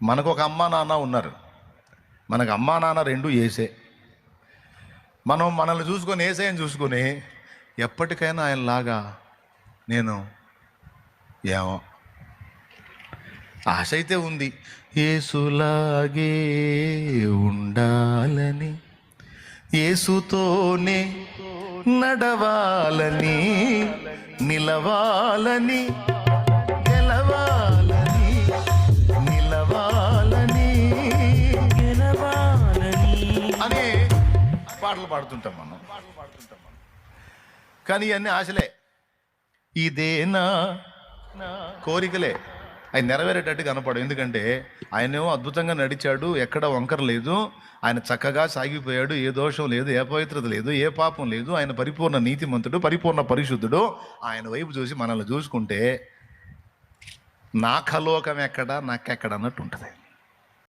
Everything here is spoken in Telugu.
మనకు ఒక అమ్మా నాన్న ఉన్నారు. మనకు అమ్మా నాన్న రెండు ఏసే. మనం మనల్ని చూసుకొని ఏసైని చూసుకొని ఎప్పటికైనా ఆయనలాగా నేను ఏమో ఆశ అయితే ఉంది, యేసులాగే ఉండాలని, యేసుతోనే నడవాలని, నిలవాలని, గెలవాలని, నిలవాలని, గెలవాలని అని పాటలు పాడుతుంటాం మనం. కానీ ఇవన్నీ ఆశలే, ఇదేనా కోరికలే. ఆయన నెరవేరేటట్టు కనపడు. ఎందుకంటే ఆయనేమో అద్భుతంగా నడిచాడు, ఎక్కడ వంకర లేదు, ఆయన చక్కగా సాగిపోయాడు, ఏ దోషం లేదు, ఏ పవిత్రత లేదు, ఏ పాపం లేదు, ఆయన పరిపూర్ణ నీతిమంతుడు, పరిపూర్ణ పరిశుద్ధుడు. ఆయన వైపు చూసి మనల్ని చూసుకుంటే నా ఖలోకం ఎక్కడ నాకెక్కడ అన్నట్టు ఉంటుంది.